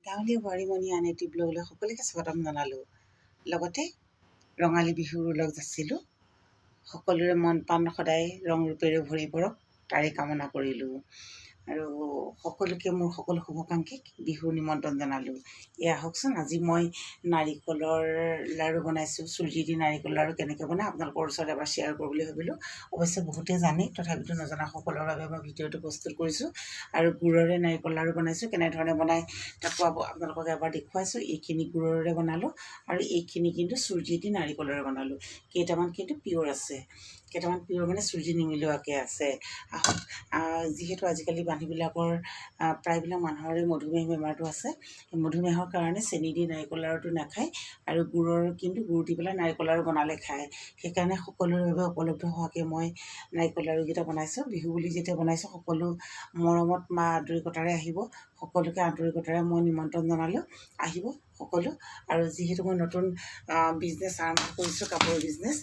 গাঁৱলীয়া বোৱাৰীমণি আন এটি ব্লগলৈ সকলোকে স্বাগতম জনালোঁ। লগতে ৰঙালী বিহুৰ লগ যাচিলোঁ। সকলোৰে মন প্ৰাণ সদায় ৰং ৰূপেৰে ভৰি পৰক তাৰে কামনা কৰিলোঁ। আৰু সকলোকে মোৰ সকলো শুভাকাংক্ষীক বিহুৰ নিমন্ত্ৰণ জনালোঁ। এয়া আহকচোন, আজি মই নাৰিকলৰ লাড়ু বনাইছোঁ। চুজি দি নাৰিকল লাড়ু কেনেকৈ বনাই আপোনালোকৰ ওচৰত এবাৰ শ্বেয়াৰ কৰোঁ বুলি ভাবিলোঁ। অৱশ্যে বহুতেই জানেই, তথাপিতো নজনাসকলৰ বাবে মই ভিডিঅ'টো প্ৰস্তুত কৰিছোঁ। আৰু গুড়ৰে নাৰিকল লাড়ু বনাইছোঁ। কেনেধৰণে বনাই তাকো আপোনালোকক এবাৰ দেখুৱাইছোঁ। এইখিনি গুড়ৰে বনালোঁ আৰু এইখিনি কিন্তু চুজি দি নাৰিকলেৰে বনালোঁ। কেইটামান কিন্তু পিয়ৰ আছে, কেইটামান পিয়ৰ মানে চুজি নিমিলোৱাকৈ আছে। যিহেতু আজিকালি মানুহবিলাকৰ প্ৰায়বিলাক মানুহৰে মধুমেহ বেমাৰটো আছে। মধুমেহৰ কাৰণে চেনি দি নাৰিকল লাড়ুটো নাখায় আৰু গুড় দি পেলাই নাৰিকল লাড়ু বনালে খায়। সেইকাৰণে সকলোৰে বাবে উপলব্ধ হোৱাকৈ মই নাৰিকল লাড়ুকেইটা বনাইছোঁ। বিহু বুলি যেতিয়া বনাইছোঁ, সকলো মৰমত বা আন্তৰিকতাৰে আহিব। সকলোকে আন্তৰিকতাৰে মই নিমন্ত্ৰণ জনালোঁ, আহিব সকলো। আৰু যিহেতু মই নতুন বিজনেছ আৰম্ভ কৰিছোঁ, কাপোৰৰ বিজনেছ,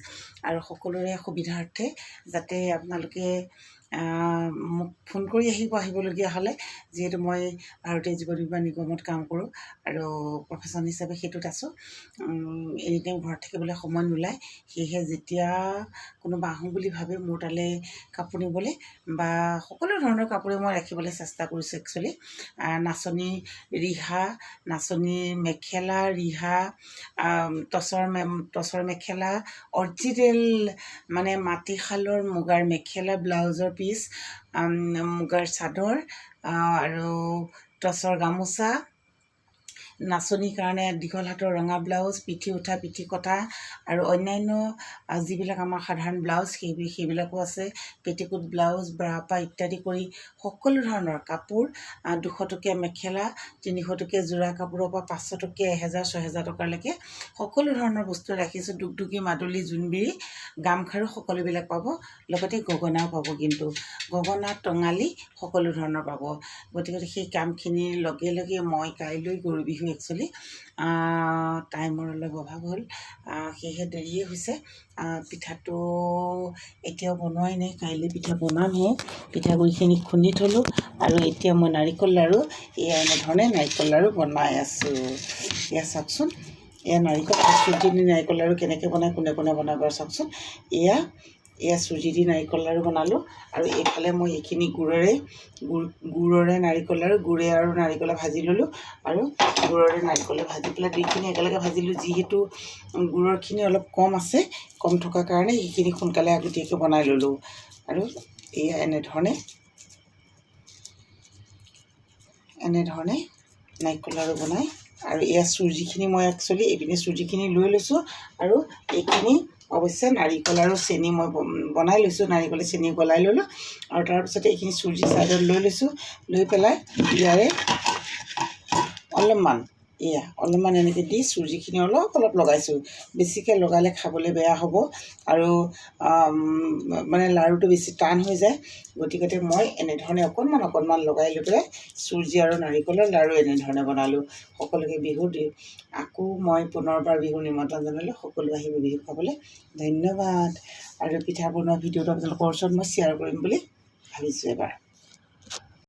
আৰু সকলোৰে সুবিধাৰ্থে যাতে আপোনালোকে মোক ফোন কৰি আহিবলগীয়া হ'লে, যিহেতু মই ভাৰতীয় জীৱন বীমা নিগমত কাম কৰোঁ আৰু প্ৰফেশ্যন হিচাপে সেইটোত আছোঁ। এনিটাইম ঘৰত থাকিবলৈ সময় নোলায়। সেয়েহে যেতিয়া কোনোবা আহোঁ বুলি ভাবে মোৰ তালৈ কাপোৰ নিবলৈ বা সকলো ধৰণৰ কাপোৰে মই ৰাখিবলৈ চেষ্টা কৰিছোঁ। একচুৱেলি নাচনী ৰিহা, নাচনীৰ মেখেলা, ৰিহা, টচৰ মেখেলা, অৰিজিনেল মানে মাটিশালৰ মুগাৰ মেখেলা, ব্লাউজৰ পিচ, মুগাৰ চাদৰ আৰু টচৰ গামোচা, নাচনীৰ কাৰণে দীঘল হাতৰ ৰঙা ব্লাউজ, পিঠি উঠা, পিঠি কটা আৰু অন্যান্য যিবিলাক আমাৰ সাধাৰণ ব্লাউজ সেইবিলাকো আছে। পেটিকোট ব্লাউজ, ব্ৰাপা ইত্যাদি কৰি সকলো ধৰণৰ কাপোৰ, 200 টকীয়া মেখেলা, 300 টকীয়া যোৰা কাপোৰৰ পৰা 500 টকীয়া 1000-6000 টকালৈকে সকলো ধৰণৰ বস্তু ৰাখিছোঁ। দুগদুগী, মাদুলি, জোনবিৰি, গামখাৰু সকলোবিলাক পাব। লগতে গগনাও পাব, কিন্তু গগনা, টঙালি সকলো ধৰণৰ পাব। গতিকে সেই কামখিনিৰ লগে লগে মই কাইলৈ গৰু বিহু, একচুৱেলি টাইমৰ অলপ অভাৱ হ'ল, সেয়েহে দেৰিয়ে হৈছে। পিঠাটো এতিয়াও বনোৱাই নাই, কাইলৈ পিঠা বনামহে। পিঠাগুড়িখিনি খুন্দি থ'লোঁ আৰু এতিয়া মই নাৰিকল লাড়ু এনেধৰণে নাৰিকল লাড়ু বনাই আছোঁ। এয়া চাওকচোন, এয়া চুজি দি নাৰিকল লাড়ু কেনেকৈ বনায়, কোনে কোনে বনাই বাৰু চাওকচোন। এয়া চুজি দি নাৰিকল লাড়ু বনালোঁ আৰু এইফালে মই এইখিনি গুড়ৰে নাৰিকল লাড়ু, গুড়ে আৰু নাৰিকলে ভাজি ল'লোঁ আৰু গুড়ৰে নাৰিকলে ভাজি পেলাই দুইখিনি একেলগে ভাজিলোঁ। যিহেতু গুড়ৰখিনি অলপ কম আছে, কম থকাৰ কাৰণে সেইখিনি সোনকালে আগতীয়াকৈ বনাই ল'লোঁ। আৰু এয়া এনেধৰণে নাৰিকল লাড়ু বনাই। আৰু এয়া চুজিখিনি মই একচুৱেলি এইপিনে চুজিখিনি লৈ লৈছোঁ আৰু এইখিনি অৱশ্যে নাৰিকল আৰু চেনি মই বনাই লৈছোঁ, নাৰিকলে চেনি গলাই ল'লোঁ আৰু তাৰপিছতে এইখিনি চুজি ছাইডত লৈ লৈছোঁ। লৈ পেলাই ইয়াৰে অলপমান এনেকৈ দি চুজিখিনি অলপ লগাইছোঁ। বেছিকৈ লগালে খাবলৈ বেয়া হ'ব আৰু মানে লাড়ুটো বেছি টান হৈ যায়। গতিকে মই এনেধৰণে অকণমান লগাই লৈ পেলাই চুজি আৰু নাৰিকলৰ লাড়ু এনেধৰণে বনালোঁ। সকলোকে আকৌ মই পুনৰবাৰ বিহুৰ নিমন্ত্ৰণ জনালোঁ। সকলো আহিব বিহু খাবলৈ। ধন্যবাদ। আৰু পিঠা বনোৱা ভিডিঅ'টো আপোনালোকৰ ওচৰত মই শ্বেয়াৰ কৰিম বুলি ভাবিছোঁ এবাৰ।